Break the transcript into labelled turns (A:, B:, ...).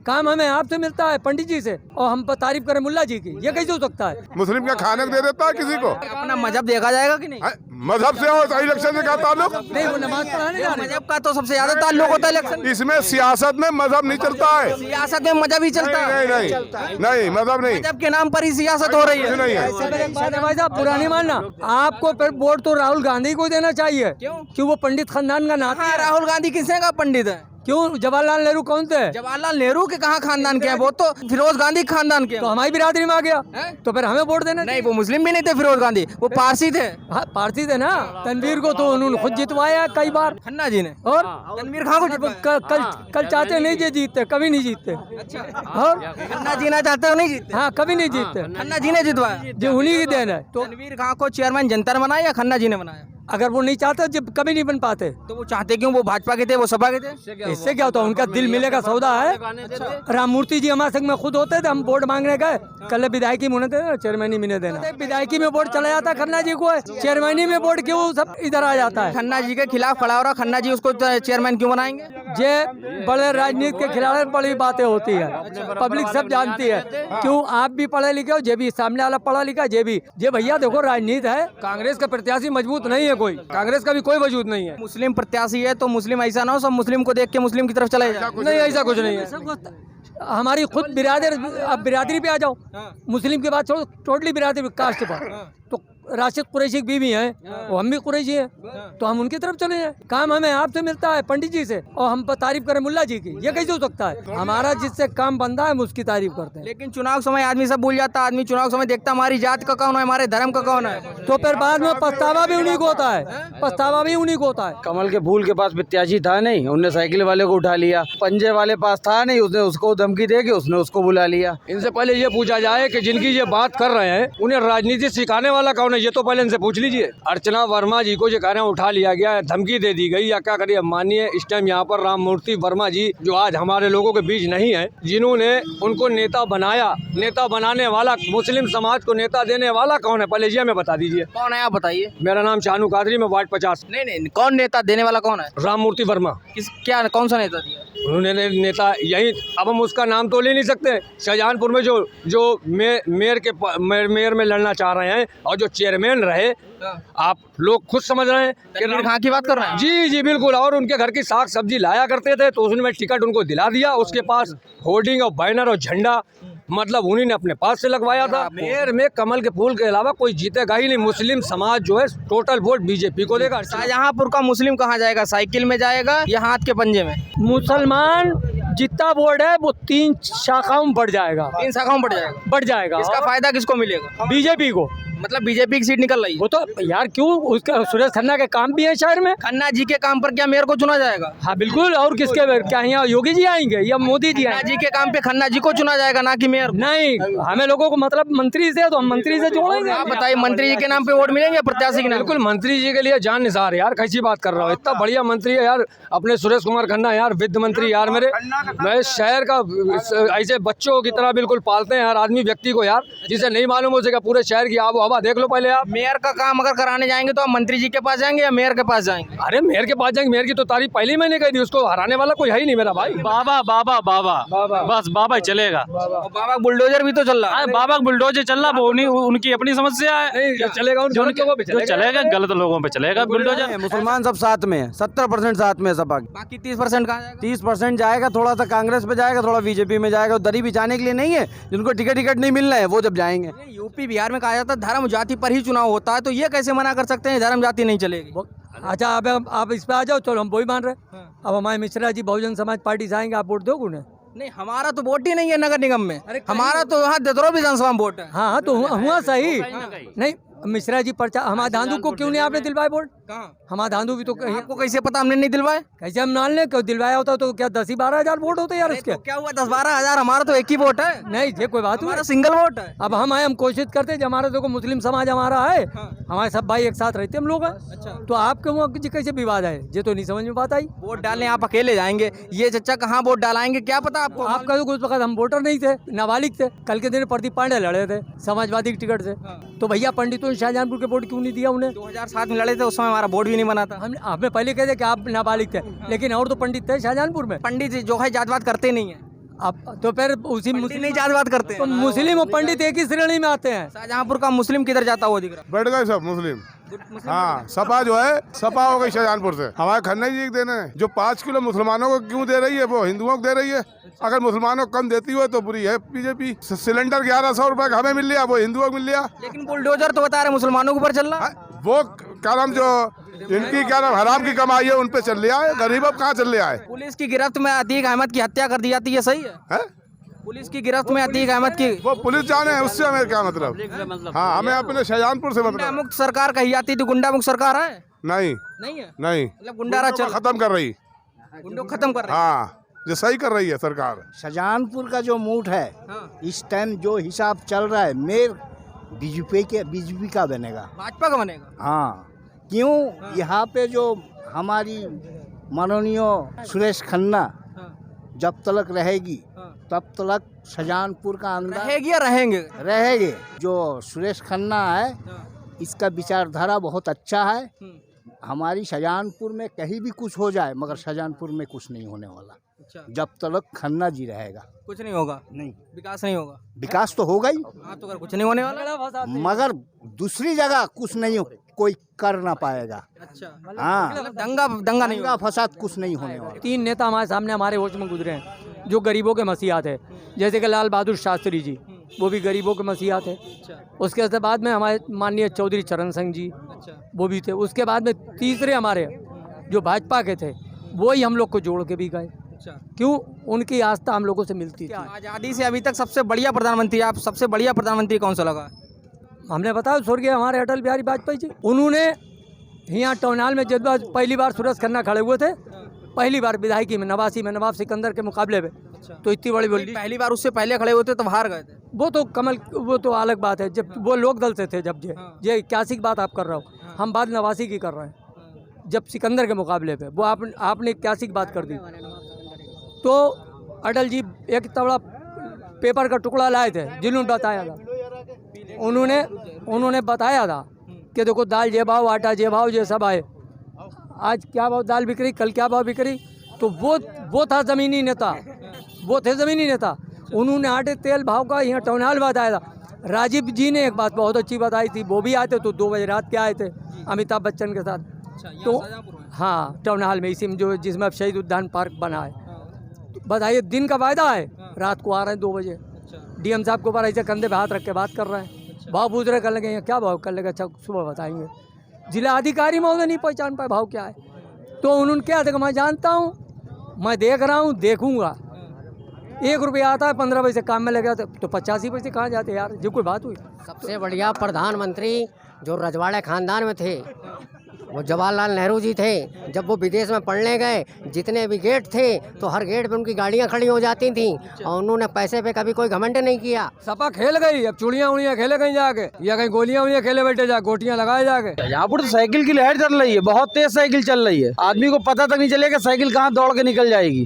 A: काम हमें आपसे मिलता है, पंडित जी से, और हम तारीफ करें मुल्ला जी की, ये कैसे हो सकता है?
B: मुस्लिम का खाने को दे देता है किसी को?
C: अपना मजहब देखा जाएगा कि नहीं?
B: मजहब से और इलेक्शन से क्या ताल्लुक?
A: नहीं, वो नमाज पढ़ाने जा रहे हैं।
C: मजहब का तो सबसे ज्यादा ताल्लुक होता है इलेक्शन।
B: इसमें सियासत में मजहब नहीं चलता है।
C: सियासत में मजहब ही चलता है।
B: नहीं मजहब नहीं।
C: मजहब के नाम पर ही सियासत हो रही है।
B: नहीं है।
A: भाई साहब, पुरानी मानना, आपको फिर वोट तो राहुल गांधी को देना चाहिए।
C: क्यों
A: वो पंडित खानदान का नाता
C: हाँ,
A: है।
C: राहुल गांधी किसने का पंडित है?
A: क्यों? जवाहरलाल नेहरू कौन थे?
C: जवाहरलाल नेहरू के कहाँ खानदान के हैं? वो तो फिरोज गांधी खानदान के हैं।
A: तो हमारी बिरादरी में आ गया, तो फिर हमें वोट देना
C: नहीं, वो मुस्लिम भी नहीं थे फिरोज गांधी, वो पारसी थे।
A: हाँ, पारसी थे ना। तनवीर को तो उन्होंने खुद जितवाया कई बार,
C: खन्ना जी ने।
A: और
C: तनवीर खान को
A: कल चाहते नहीं जे जीतते, कभी नहीं जीतते। और
C: खन्ना जीना चाहते हो नहीं जीतते?
A: हाँ, कभी नहीं जीतते।
C: खन्ना जी ने जितवाया,
A: जो उन्हीं की देन है। तो
C: तनवीर खान को चेयरमैन जनता ने बनाया या खन्ना जी ने बनाया?
A: अगर वो नहीं चाहते, जब कभी नहीं बन पाते।
C: तो वो चाहते क्यों? वो भाजपा के थे, वो सपा के थे।
A: इससे क्या होता है? उनका दिल मिलेगा सौदा है। राममूर्ति जी हमारे संग में खुद होते थे, हम वोट मांगने गए, कल विधायकी में देना, चेयरमैनी में नहीं देना। विधायकी में वोट चला जाता खन्ना जी को, चेयरमैनी में वोट क्यों सब इधर आ जाता है?
C: खन्ना जी के खिलाफ खड़ा हो रहा, खन्ना जी उसको चेयरमैन क्यों बनाएंगे?
A: ये बड़े राजनीति के खिलाफ बड़ी बातें होती है, पब्लिक सब जानती है। क्यों? आप भी पढ़े लिखे हो, जे भी सामने वाला पढ़ा लिखा, जे भी जे भैया देखो, राजनीति है। कांग्रेस का प्रत्याशी मजबूत नहीं है कोई, कांग्रेस का भी कोई वजूद नहीं है।
C: मुस्लिम प्रत्याशी है तो मुस्लिम ऐसा ना हो सब मुस्लिम को देख के मुस्लिम की तरफ चले जाए।
A: नहीं, ऐसा कुछ नहीं है। हमारी खुद अब बिरादरी पे आ जाओ, मुस्लिम के बाद छोड़ो, टोटली बिरादरी कास्ट पर। तो राशिद कुरैशी की बीवी है, वो हम भी कुरैशी हैं, तो हम उनकी तरफ चले जाए। काम हमें आपसे मिलता है, पंडित जी से, और हम तारीफ करें मुल्ला जी की, ये कैसे हो सकता है? हमारा जिससे काम बनता है हम उसकी तारीफ करते हैं।
C: लेकिन चुनाव समय आदमी सब भूल जाता है, आदमी चुनाव समय देखता हमारी जात का कौन है, हमारे धर्म का कौन है,
A: तो फिर बाद में पछतावा भी उन्हीं को होता है, पछतावा भी उन्हीं को होता है।
D: कमल के फूल के पास प्रत्याशी था नहीं, उनने साइकिल वाले को उठा लिया। पंजे वाले पास था नहीं, उसने उसको धमकी दे के उसने उसको बुला लिया।
E: इनसे पहले ये पूछा जाए कि जिनकी ये बात कर रहे हैं उन्हें राजनीति सिखाने वाला कौन है, ये तो पहले इनसे पूछ लीजिए। अर्चना वर्मा जी को ये कह रहे हैं उठा लिया गया है, धमकी दे दी गई, या क्या करिए? मानिए इस टाइम यहाँ पर राममूर्ति वर्मा जी जो आज हमारे लोगों के बीच नहीं है, जिन्होंने उनको नेता बनाया, नेता बनाने वाला, मुस्लिम समाज को नेता देने वाला कौन है, पहले ये हमें बता दीजिए।
C: कौन है आप बताइए।
E: मेरा नाम शानू कादरी, मैं वार्ड 50।
C: नहीं, कौन नेता देने वाला कौन है?
E: राममूर्ति वर्मा।
C: क्या कौन सा नेता दिया?
E: उन्होंने नेता यही, अब हम उसका नाम तो ले नहीं सकते। शाहजहांपुर में जो मेयर में लड़ना चाह रहे हैं और जो चेयरमैन रहे, आप लोग खुद समझ रहे हैं
C: तनवीर खान की बात कर रहे हैं।
E: जी बिल्कुल। और उनके घर की साग सब्जी लाया करते थे, तो उसने टिकट उनको दिला दिया। उसके पास होर्डिंग और बैनर और झंडा, मतलब उन्हीं ने अपने पास से लगवाया था। मेयर में कमल के फूल के अलावा कोई जीतेगा ही नहीं। मुस्लिम समाज जो है टोटल वोट बीजेपी को देगा।
C: शाहजहांपुर का मुस्लिम कहाँ जाएगा? साइकिल में जाएगा या हाथ के पंजे में?
A: मुसलमान जितना वोट है वो 3 शाखाओं में बढ़ जाएगा।
C: 3 शाखाओं में बढ़ जाएगा। इसका फायदा किसको मिलेगा?
A: बीजेपी को।
C: मतलब बीजेपी की सीट निकल रही है।
A: वो तो यार क्यों, उसका सुरेश खन्ना के काम भी है शहर में।
C: खन्ना जी के काम पर क्या मेयर को चुना जाएगा?
A: हाँ बिल्कुल। और किसके क्या यहाँ योगी जी आएंगे या मोदी जी
C: खन्ना
A: आएंगे?
C: जी के काम पे खन्ना जी को चुना जाएगा, ना कि मेयर?
A: नहीं, हमें लोगों को मतलब मंत्री से, तो हम मंत्री से जोड़ेंगे।
C: आप बताइए, मंत्री जी के नाम पे वोट मिलेंगे प्रत्याशी के नाम?
E: बिल्कुल, मंत्री जी के लिए जान निसार यार, कैसी बात कर रहा हूँ। इतना बढ़िया मंत्री है यार अपने सुरेश कुमार खन्ना यार, वित्त मंत्री यार मेरे। मैं शहर का ऐसे बच्चों की तरह बिल्कुल पालते हैं हर आदमी व्यक्ति को यार, जिसे नहीं मालूम हो सकेगा पूरे शहर की आबो हवा देख लो पहले आप।
C: मेयर का काम अगर कराने जाएंगे तो आप मंत्री जी के पास जाएंगे या मेयर के पास जाएंगे?
E: अरे मेयर के पास जाएंगे, मेयर की तो तारीफ पहले ही मैंने कही थी, उसको हराने वाला कोई है ही नहीं मेरा भाई।
F: बाबा बाबा बाबा बाबा बस बाबा ही चलेगा।
C: बाबा बुलडोजर भी तो चल रहा है।
F: बाबा बुलडोजर चल रहा, वो उनकी अपनी समस्या है।
E: चलेगा
F: जो चलेगा गलत लोगों पे चलेगा बुलडोजर।
D: मुसलमान सब साथ में है, 70% साथ में है सपा।
C: बाकी 30% कहाँ जाएगा?
D: 30% जाएगा, थोड़ा सा कांग्रेस पे जाएगा, थोड़ा बीजेपी में जाएगा। दरी बिछाने के लिए नहीं है, जिनको टिकट नहीं मिल रहा है वो जब जाएंगे।
C: यूपी बिहार में कहा जाता है धर्म जाति पर ही चुनाव होता है, तो ये कैसे मना कर सकते हैं धर्म जाति नहीं चलेगी?
A: अच्छा, अब आप इस पे आ जाओ, चलो हम वही मान रहे। अब हमारे मिश्रा जी बहुजन समाज पार्टी से आएंगे, आप वोट दोगे उन्हें?
C: नहीं, हमारा तो वोट ही नहीं है नगर निगम में। हमारा तो यहाँ ददरो विधानसभा में वोट है।
A: हाँ तो हुआ सही। नहीं, मिश्रा जी पर्चा हमारे धांधु को क्यों नहीं आपने दिलवाए वोट?
C: कहाँ?
A: हमारे धांधु भी तो
C: आपको कैसे पता हमने नहीं दिलवाए?
A: कैसे हम मान लें? क्यों दिलवाया होता तो क्या 10-12 हजार वोट होते यार उसके?
C: तो क्या हुआ 10-12 हजार? हमारा तो एक ही वोट है।
A: नहीं, ये कोई बात
C: हमारा सिंगल वोट है।
A: अब हम आए, हम कोशिश करते हैं, हमारा देखो मुस्लिम समाज हमारा है, हमारे सब भाई एक साथ रहते हम लोग हैं।
C: अच्छा,
A: तो आपके वहाँ कैसे विवाद है, ये तो नहीं समझ में बात आई।
C: वोट डालने आप अकेले जाएंगे, ये चचा कहाँ वोट डालाएंगे क्या पता आपको?
A: आपका तो कुछ वक्त हम वोटर नहीं थे, नाबालिग थे। कल के दिन प्रदीप पांडे लड़े थे समाजवादी की टिकट से, तो भैया पंडितों ने शाहजहांपुर के वोट क्यों नहीं दिया उन्हें?
C: 2007 में लड़े थे, उस समय हमारा वोट भी नहीं बना था।
A: हमें पहले कहते कि आप नाबालिग थे, लेकिन और तो पंडित थे शाहजहांपुर में।
C: पंडित जी जो है जात-वात करते नहीं है।
A: अब तो फिर उसी
C: पंडित
A: मुस्लिम
C: नहीं जातिवाद करते
A: तो
C: हैं।
A: मुस्लिम और पंडित एक ही श्रेणी में आते हैं।
C: शाहजहांपुर का मुस्लिम किधर जाता हुआ दिख रहा
B: बैठ गए सब मुस्लिम।
C: है?
B: हाँ, सपा जो है सपा हो गई शाहजहानपुर से। हमारे खन्ना जी को देने हैं। जो 5 किलो मुसलमानों को क्यों दे रही है वो हिंदुओं को दे रही है। अगर मुसलमानों को कम देती हो तो बुरी है बीजेपी। सिलेंडर 1100 रुपए का हमें मिल लिया, वो हिंदुओं को मिल लिया।
C: लेकिन बुलडोजर तो बता रहे मुसलमानों के ऊपर चल रहा है।
B: वो क्या नाम जो इनकी क्या नाम हराम की कमाई है उन पे चल रहा है, गरीबों कहाँ चल रहा है?
C: पुलिस की गिरफ्त में अतीक अहमद की हत्या कर दी जाती है, सही है?
B: हैं?
C: पुलिस की गिरफ्त में अतीक अहमद की
B: वो पुलिस जाने है, उससे हमें क्या मतलब? हाँ, हमें अपने शाहजहानपुर से
C: गुंडा
B: मतलब
C: मुक्त सरकार कही जाती थी, गुंडा मुक्त सरकार है?
B: नहीं
C: नहीं है,
B: नहीं,
C: मतलब गुंडारा
B: गुंडों को
C: चल
B: खत्म कर रही।
C: गुंडों को खत्म कर रहे
B: हाँ, जो सही कर रही है सरकार।
G: शाहजहानपुर का जो मूड है
C: हाँ।
G: इस टाइम जो हिसाब चल रहा है मेयर बीजेपी का बनेगा।
C: भाजपा का बनेगा।
G: हाँ, क्यों यहाँ पे जो हमारी माननीय सुरेश खन्ना जब तक रहेगी तब तक शाहजहानपुर का अंदर
C: रहेगी या रहेंगे?
G: रहेंगे। जो सुरेश खन्ना है इसका विचारधारा बहुत अच्छा है। हमारी शाहजहानपुर में कहीं भी कुछ हो जाए मगर शाहजहानपुर में कुछ नहीं होने वाला
C: अच्छा,
G: जब तक खन्ना जी रहेगा।
C: कुछ नहीं होगा,
G: नहीं,
C: विकास नहीं होगा।
G: विकास तो होगा ही
C: हाँ, तो अगर कुछ नहीं होने वाला।
G: मगर दूसरी जगह कुछ नहीं कोई कर ना पाएगा।
C: अच्छा,
G: हाँ,
C: मतलब दंगा दंगा नहीं
G: दंगा
C: होगा।
G: फसाद कुछ नहीं होने वाला।
A: 3 नेता हमारे सामने हमारे होश में गुजरे हैं जो गरीबों के मसीहा थे, जैसे कि लाल बहादुर शास्त्री जी, वो भी गरीबों के मसीहा थे। उसके बाद में हमारे माननीय चौधरी चरण सिंह जी, वो भी थे। उसके बाद में तीसरे हमारे जो भाजपा के थे वो ही हम लोग को जोड़ के भी गए। क्यों? उनकी आस्था हम लोगों से मिलती थी।
C: आज़ादी से अभी तक सबसे बढ़िया प्रधानमंत्री, आप सबसे बढ़िया प्रधानमंत्री कौन सा लगा?
A: हमने बताया स्वर्गीय हमारे अटल बिहारी वाजपेयी जी। उन्होंने यहाँ टाउन हॉल में जब पहली बार सुरेश खन्ना खड़े हुए थे, पहली बार विधायकी में 89 में नवाब सिकंदर के मुकाबले में, तो इतनी बड़ी बोली।
C: पहली बार उससे पहले खड़े हुए थे तो हार गए थे।
A: वो तो अलग बात है। जब वो लोक दल से थे, जब ये 81 की बात आप कर रहे हो, हम बात 89 की कर रहे हैं। जब सिकंदर के मुकाबले पे वो आपने 81 की बात कर दी, तो अटल जी एक तबड़ा पेपर का टुकड़ा लाए थे, जिन्होंने बताया था, उन्होंने बताया था कि देखो दाल जे भाव, आटा जे भाव, ये सब आए। आज क्या भाव दाल बिक रही, कल क्या भाव बिक रही, तो वो था ज़मीनी नेता, वो थे ज़मीनी नेता। उन्होंने आटे तेल भाव का यहाँ टाउन हॉल बताया था। राजीव जी ने एक बात बहुत अच्छी बताई थी, वो भी आए थे तो 2 बजे रात के आए थे अमिताभ बच्चन के साथ। तो हाँ, टाउन हॉल में, इसी में जो जिसमें अब शहीद उद्यान पार्क बना है। बताइए, दिन का वायदा है, रात को आ रहे हैं 2 बजे। डीएम साहब के ऊपर ऐसे कंधे पे हाथ रख के बात कर रहे हैं। भाव पूछ रहे, कर लेंगे यहाँ क्या भाव, कर लेंगे, अच्छा सुबह बताएंगे। जिला अधिकारी महोदय नहीं पहचान पाए भाव क्या है। तो उन्होंने क्या देखा, मैं जानता हूँ, मैं देख रहा हूँ, देखूंगा। 1 रुपया आता है, 15 पैसे काम में लगे तो 85 पैसे कहाँ जाते यार, जो कोई बात हुई।
H: सबसे बढ़िया प्रधानमंत्री जो रजवाड़े खानदान में थे वो जवाहरलाल नेहरू जी थे। जब वो विदेश में पढ़ने गए, जितने भी गेट थे तो हर गेट पे उनकी गाड़ियाँ खड़ी हो जाती थी, और उन्होंने पैसे पे कभी कोई घमंड नहीं किया।
A: सपा खेल गई, अब चूड़ियाँ उड़ियाँ खेले कहीं जाके, या कहीं गोलियाँ उड़ियाँ खेले बैठे जा, गोटियाँ लगाए जाके।
D: यहाँ पर तो साइकिल की लहर चल रही है, बहुत तेज साइकिल चल रही है। आदमी को पता तक नहीं चलेगा साइकिल कहाँ दौड़ के निकल जाएगी।